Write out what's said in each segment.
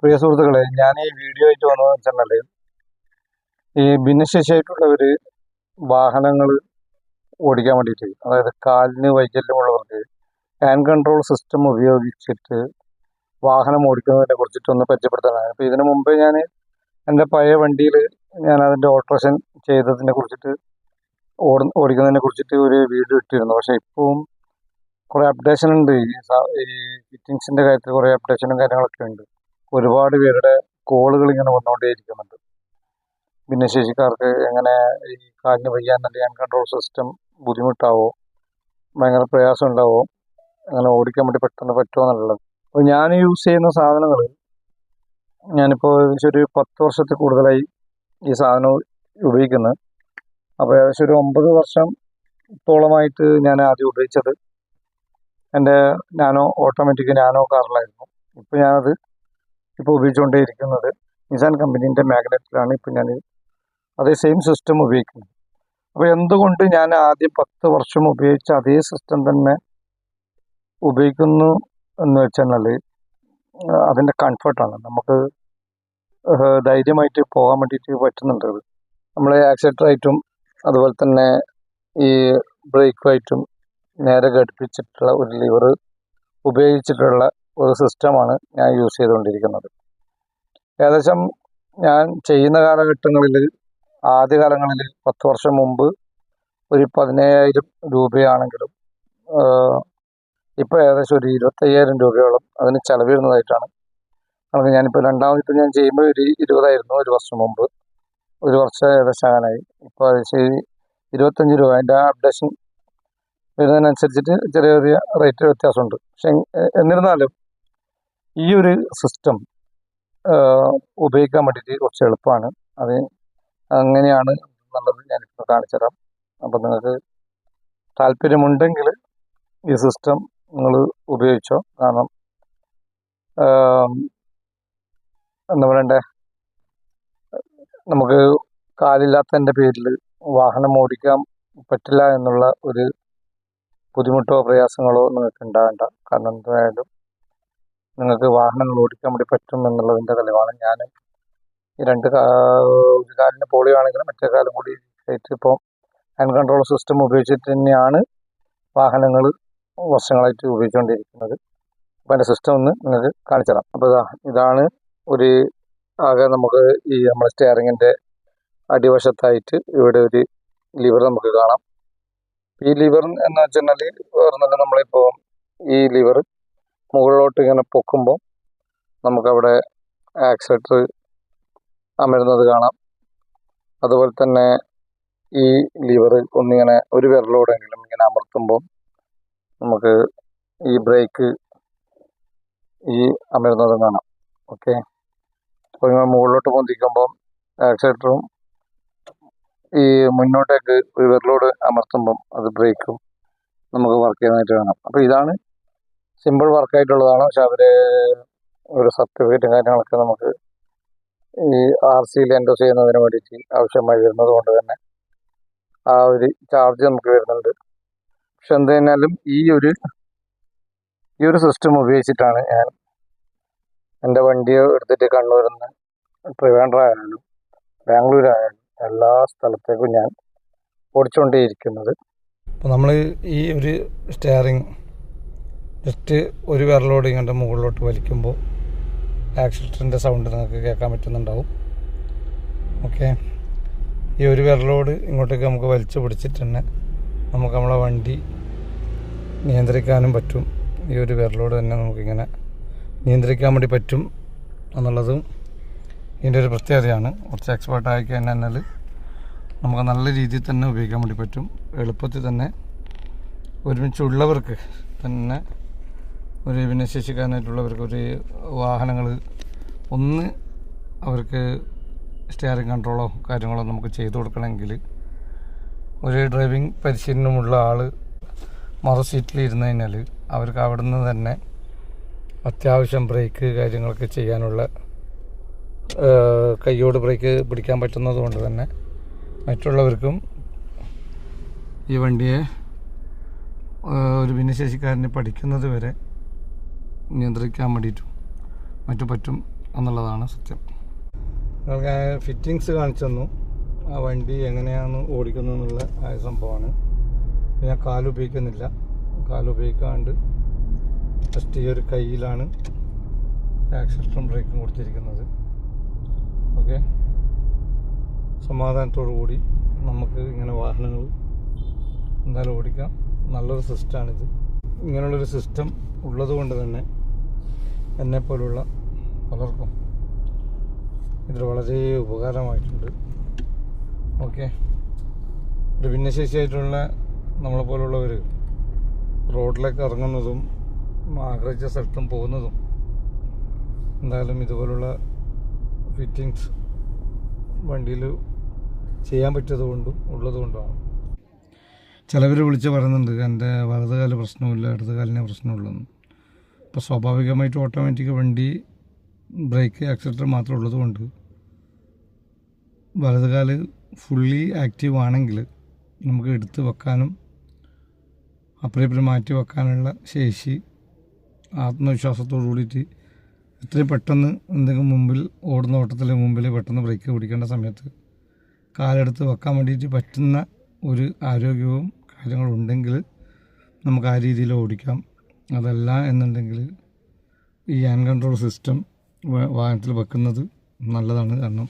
പ്രിയ സുഹൃത്തുക്കളെ, ഞാൻ ഈ വീഡിയോ ആയിട്ട് വന്നതെന്ന് വെച്ചാൽ ഈ ഭിന്നശേഷിയായിട്ടുള്ളവർ വാഹനങ്ങൾ ഓടിക്കാൻ വേണ്ടിയിട്ട്, അതായത് കാലിന് വൈകല്യമുള്ളവർക്ക് ഹാൻഡ് കൺട്രോൾ സിസ്റ്റം ഉപയോഗിച്ചിട്ട് വാഹനം ഓടിക്കുന്നതിനെ കുറിച്ചിട്ടൊന്ന് പരിചയപ്പെടുത്താനാണ്. അപ്പോൾ ഇതിനു മുമ്പ് ഞാൻ എൻ്റെ പഴയ വണ്ടിയിൽ ഞാൻ അതിൻ്റെ ഓൾട്രേഷൻ ചെയ്തതിനെ കുറിച്ചിട്ട് ഓടിക്കുന്നതിനെ കുറിച്ചിട്ട് ഒരു വീഡിയോ ഇട്ടിരുന്നു. പക്ഷേ ഇപ്പം കുറേ അപ്ഡേഷൻ ഉണ്ട്. ഈ ഫിറ്റിങ്സിൻ്റെ കാര്യത്തിൽ കുറേ അപ്ഡേഷനും കാര്യങ്ങളൊക്കെ ഉണ്ട്. ഒരുപാട് പേരുടെ കോളുകൾ ഇങ്ങനെ വന്നുകൊണ്ടേയിരിക്കുന്നുണ്ട്. ഭിന്നശേഷിക്കാർക്ക് എങ്ങനെ ഈ കാലിന് വയ്യ എന്നുള്ള ഹാൻഡ് കൺട്രോൾ സിസ്റ്റം ബുദ്ധിമുട്ടാവോ, ഭയങ്കര പ്രയാസം ഉണ്ടാവോ, അങ്ങനെ ഓടിക്കാൻ വേണ്ടി പെട്ടെന്ന് പറ്റുമോ എന്നുള്ളത്. അപ്പോൾ ഞാൻ യൂസ് ചെയ്യുന്ന സാധനങ്ങൾ, ഞാനിപ്പോൾ ഏകദേശം ഒരു 10 വർഷത്തിൽ കൂടുതലായി ഈ സാധനം ഉപയോഗിക്കുന്നത്. അപ്പോൾ ഏകദേശം ഒരു 9 വർഷത്തോളമായിട്ട് ഞാൻ ആദ്യം ഉപയോഗിച്ചത് എൻ്റെ ഓട്ടോമാറ്റിക് നാനോ കാറിലായിരുന്നു. ഇപ്പോൾ ഉപയോഗിച്ചുകൊണ്ടേയിരിക്കുന്നത് നിസാൻ കമ്പനീൻ്റെ മാഗ്നറ്റിലാണ്. ഇപ്പോൾ ഞാൻ അതേ സെയിം സിസ്റ്റം ഉപയോഗിക്കുന്നത്. അപ്പോൾ എന്തുകൊണ്ട് ഞാൻ ആദ്യം 10 വർഷം ഉപയോഗിച്ച അതേ സിസ്റ്റം തന്നെ ഉപയോഗിക്കുന്നു എന്ന് വെച്ചാൽ അതിൻ്റെ കംഫർട്ടാണ്. നമുക്ക് ധൈര്യമായിട്ട് പോകാൻ വേണ്ടിയിട്ട് പറ്റുന്നുണ്ട്. നമ്മൾ ആക്സിലേറ്ററായിട്ടും അതുപോലെ തന്നെ ഈ ബ്രേക്കുമായിട്ടും നേരെ ഘടിപ്പിച്ചിട്ടുള്ള ഒരു ലിവർ ഉപയോഗിച്ചിട്ടുള്ള ഒരു സിസ്റ്റമാണ് ഞാൻ യൂസ് ചെയ്തുകൊണ്ടിരിക്കുന്നത്. ഏകദേശം ഞാൻ ചെയ്യുന്ന കാലഘട്ടങ്ങളിൽ, ആദ്യകാലങ്ങളിൽ 10 വർഷം മുമ്പ് ഒരു 17,000 രൂപയാണെങ്കിലും ഇപ്പോൾ ഏകദേശം ഒരു 25,000 രൂപയോളം അതിന് ചിലവ് വരുന്നതായിട്ടാണ് കണക്ക്. ഞാനിപ്പോൾ രണ്ടാമതിപ്പോൾ ഞാൻ ചെയ്യുമ്പോൾ ഒരു 20,000 ഒരു വർഷം മുമ്പ്. ഒരു വർഷം ഏകദേശം ആകാനായി. ഇപ്പോൾ ഏകദേശം 25 രൂപ. അതിൻ്റെ അപ്ഡേഷൻ വരുന്നതിനനുസരിച്ചിട്ട് ചെറിയ ചെറിയ റേറ്റ് വ്യത്യാസമുണ്ട്. പക്ഷെ എന്നിരുന്നാലും ഈ ഒരു സിസ്റ്റം ഉപയോഗിക്കാൻ വേണ്ടിയിട്ട് കുറച്ച് എളുപ്പമാണ്. അത് അങ്ങനെയാണ് എന്നുള്ളത് ഞാനിപ്പോൾ കാണിച്ചു തരാം. അപ്പോൾ നിങ്ങൾക്ക് താല്പര്യമുണ്ടെങ്കിൽ ഈ സിസ്റ്റം നിങ്ങൾ ഉപയോഗിച്ചോ. കാരണം എന്താ പറയണ്ടേ, നമുക്ക് കാലില്ലാത്തതിൻ്റെ പേരിൽ വാഹനം ഓടിക്കാൻ പറ്റില്ല എന്നുള്ള ഒരു ബുദ്ധിമുട്ടോ പ്രയാസങ്ങളോ നിങ്ങൾക്ക് ഉണ്ടാവേണ്ട. കാരണം എന്തായാലും നിങ്ങൾക്ക് വാഹനങ്ങൾ ഓടിക്കാൻ വേണ്ടി പറ്റും എന്നുള്ളതിൻ്റെ തെളിവാണ്. ഞാൻ ഈ ഒരു കാലിന് പോളിയോ ആണെങ്കിലും മറ്റേ കാലം കൂടി ആയിട്ട് ഇപ്പോൾ ഹാൻഡ് കൺട്രോൾ സിസ്റ്റം ഉപയോഗിച്ചിട്ട് തന്നെയാണ് വാഹനങ്ങൾ വർഷങ്ങളായിട്ട് ഉപയോഗിച്ചുകൊണ്ടിരിക്കുന്നത്. അപ്പോൾ അതിൻ്റെ സിസ്റ്റം ഒന്ന് നിങ്ങൾക്ക് കാണിച്ചു തരാം. അപ്പോൾ ഇതാണ് ഒരു ആകെ നമുക്ക് ഈ നമ്മുടെ സ്റ്റിയറിങ്ങിൻ്റെ അടിവശത്തായിട്ട് ഇവിടെ ഒരു ലിവർ നമുക്ക് കാണാം. ഈ ലിവർ എന്ന് വെച്ചാൽ വേറൊന്നുമല്ല, നമ്മളിപ്പോൾ ഈ ലിവർ മുകളിലോട്ട് ഇങ്ങനെ പൊക്കുമ്പോൾ നമുക്കവിടെ ആക്സിലേറ്റർ അമരുന്നത് കാണാം. അതുപോലെ തന്നെ ഈ ലിവർ ഒന്നിങ്ങനെ ഒരു വിരലോടെങ്കിലും ഇങ്ങനെ അമർത്തുമ്പോൾ നമുക്ക് ഈ ബ്രേക്ക് ഈ അമരുന്നതും കാണാം. ഓക്കെ, അപ്പോൾ ഇങ്ങനെ മുകളിലോട്ട് പൊന്തിക്കുമ്പോൾ ആക്സിലേറ്ററും ഈ മുന്നോട്ടേക്ക് ഒരു വിരലോട് അമർത്തുമ്പം അത് ബ്രേക്കും നമുക്ക് വർക്ക് ചെയ്യുന്നതായിട്ട് കാണാം. അപ്പോൾ ഇതാണ് സിമ്പിൾ വർക്കായിട്ടുള്ളതാണ്. പക്ഷെ അവർ ഒരു സർട്ടിഫിക്കറ്റും കാര്യങ്ങളൊക്കെ നമുക്ക് ഈ RCയിൽ എൻഡോസ് ചെയ്യുന്നതിന് വേണ്ടിയിട്ട് ആവശ്യമായി വരുന്നത് കൊണ്ട് തന്നെ ആ ഒരു ചാർജ് നമുക്ക് വരുന്നുണ്ട്. പക്ഷെ എന്ത് കഴിഞ്ഞാലും ഈ ഒരു സിസ്റ്റം ഉപയോഗിച്ചിട്ടാണ് ഞാൻ എൻ്റെ വണ്ടി എടുത്തിട്ട് കണ്ണൂരിൽ നിന്ന് ട്രിവാൻഡ്രം ബാംഗ്ലൂരായാലും എല്ലാ സ്ഥലത്തേക്കും ഞാൻ ഓടിച്ചുകൊണ്ടേയിരിക്കുന്നത്. അപ്പോൾ നമ്മൾ ഈ ഒരു സ്റ്റിയറിങ് ജസ്റ്റ് ഒരു വിരലോട് ഇങ്ങോട്ട് മുകളിലോട്ട് വലിക്കുമ്പോൾ ആക്സിലേറ്ററിൻ്റെ സൗണ്ട് നിങ്ങൾക്ക് കേൾക്കാൻ പറ്റുന്നുണ്ടാവും. ഓക്കെ, ഈ ഒരു വിരലോട് ഇങ്ങോട്ടേക്ക് നമുക്ക് വലിച്ചു പിടിച്ചിട്ട് തന്നെ നമുക്ക് നമ്മളെ വണ്ടി നിയന്ത്രിക്കാനും പറ്റും. ഈ ഒരു വിരലോട് തന്നെ നമുക്കിങ്ങനെ നിയന്ത്രിക്കാൻ വേണ്ടി പറ്റും എന്നുള്ളതും ഇതിൻ്റെ ഒരു പ്രത്യേകതയാണ്. കുറച്ച് എക്സ്പേർട്ട് ആയി കഴിഞ്ഞാൽ നമുക്ക് നല്ല രീതിയിൽ തന്നെ ഉപയോഗിക്കാൻ വേണ്ടി പറ്റും. എളുപ്പത്തിൽ തന്നെ ഒരുമിച്ചുള്ളവർക്ക് തന്നെ, ഒരു ഭിന്നശേഷിക്കാരനായിട്ടുള്ളവർക്ക് ഒരു വാഹനങ്ങൾ ഒന്ന് അവർക്ക് സ്റ്റിയറിംഗ് കൺട്രോളോ കാര്യങ്ങളോ നമുക്ക് ചെയ്തു കൊടുക്കണമെങ്കിൽ ഒരു ഡ്രൈവിംഗ് പരിശീലനമുള്ള ആൾ മറു സീറ്റിൽ ഇരുന്ന് കഴിഞ്ഞാൽ അവർക്ക് അവിടെ നിന്ന് തന്നെ അത്യാവശ്യം ബ്രേക്ക് കാര്യങ്ങളൊക്കെ ചെയ്യാനുള്ള കൈയോട് ബ്രേക്ക് പിടിക്കാൻ പറ്റുന്നത് കൊണ്ട് തന്നെ മറ്റുള്ളവർക്കും ഈ വണ്ടിയെ ഒരു ഭിന്നശേഷിക്കാരനെ പഠിക്കുന്നത് വരെ നിയന്ത്രിക്കാൻ വേണ്ടിയിട്ടും മറ്റും പറ്റും എന്നുള്ളതാണ് സത്യം. നിങ്ങൾക്ക് ഫിറ്റിങ്സ് കാണിച്ചു തന്നു, ആ വണ്ടി എങ്ങനെയാണ് ഓടിക്കുന്നത് എന്നുള്ള ആ സംഭവമാണ്. ഞാൻ കാലുപയോഗിക്കുന്നില്ല, കാലുപയോഗിക്കാണ്ട് ജസ്റ്റ് ഈ ഒരു കയ്യിലാണ് ആക്സിലറേറ്ററും ബ്രേക്കും കൊടുത്തിരിക്കുന്നത്. ഓക്കെ, സമാധാനത്തോടു കൂടി നമുക്ക് ഇങ്ങനെ വാഹനങ്ങൾ എന്തായാലും ഓടിക്കാം. നല്ലൊരു സിസ്റ്റമാണിത്. ഇങ്ങനെയുള്ളൊരു സിസ്റ്റം ഉള്ളത് കൊണ്ട് തന്നെ എന്നെപ്പോലുള്ള പലർക്കും ഇത് വളരെ ഉപകാരമായിട്ടുണ്ട്. ഓക്കെ, ഒരു ഭിന്നശേഷിയായിട്ടുള്ള നമ്മളെപ്പോലുള്ളവർ റോഡിലേക്ക് ഇറങ്ങുന്നതും ആഗ്രഹിച്ച സ്ഥലത്തും പോകുന്നതും എന്തായാലും ഇതുപോലുള്ള ഫിറ്റിങ്സ് വണ്ടിയിൽ ചെയ്യാൻ പറ്റിയതുകൊണ്ടും ഉള്ളതുകൊണ്ടാണ്. ചിലവർ വിളിച്ച് പറയുന്നുണ്ട് എൻ്റെ വലതുകാല പ്രശ്നമില്ല, ഇടതുകാലിനെ പ്രശ്നമുള്ളതെന്ന്. അപ്പോൾ സ്വാഭാവികമായിട്ട് ഓട്ടോമാറ്റിക് വണ്ടി ബ്രേക്ക് ആക്സിലറേറ്റർ മാത്രം ഉള്ളതുകൊണ്ട് വലതുകാല് ഫുള്ളി ആക്റ്റീവ് ആണെങ്കിൽ നമുക്ക് എടുത്ത് വെക്കാനും അപ്പുറം മാറ്റി വെക്കാനുള്ള ശേഷി, ആത്മവിശ്വാസത്തോടു കൂടിയിട്ട് എത്രയും പെട്ടെന്ന് എന്തെങ്കിലും മുമ്പിൽ ഓടുന്ന ഓട്ടത്തിൽ മുമ്പിൽ പെട്ടെന്ന് ബ്രേക്ക് പിടിക്കേണ്ട സമയത്ത് കാലെടുത്ത് വെക്കാൻ വേണ്ടിയിട്ട് പറ്റുന്ന ഒരു ആരോഗ്യവും കാര്യങ്ങളും ഉണ്ടെങ്കിൽ നമുക്ക് ആ രീതിയിൽ ഓടിക്കാം. അതല്ല എന്നുണ്ടെങ്കിൽ ഈ ഹാൻഡ് കൺട്രോൾ സിസ്റ്റം വാഹനത്തിൽ വെക്കുന്നത് നല്ലതാണ്. കാരണം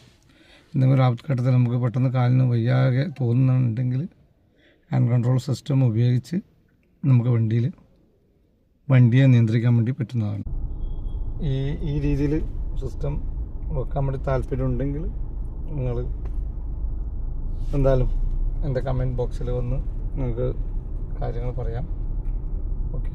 എന്തെങ്കിലും ഒരു ആപത്ഘട്ടത്തിൽ നമുക്ക് പെട്ടെന്ന് കാലിന് വയ്യാകെ തോന്നുന്നുണ്ടെങ്കിൽ ഹാൻഡ് കൺട്രോൾ സിസ്റ്റം ഉപയോഗിച്ച് നമുക്ക് വണ്ടിയെ നിയന്ത്രിക്കാൻ വേണ്ടി പറ്റുന്നതാണ്. ഈ രീതിയിൽ സിസ്റ്റം വെക്കാൻ വേണ്ടി താല്പര്യമുണ്ടെങ്കിൽ നിങ്ങൾ എന്തായാലും എൻ്റെ കമൻറ്റ് ബോക്സിൽ വന്ന് നിങ്ങൾക്ക് കാര്യങ്ങൾ പറയാം. ഓക്കെ.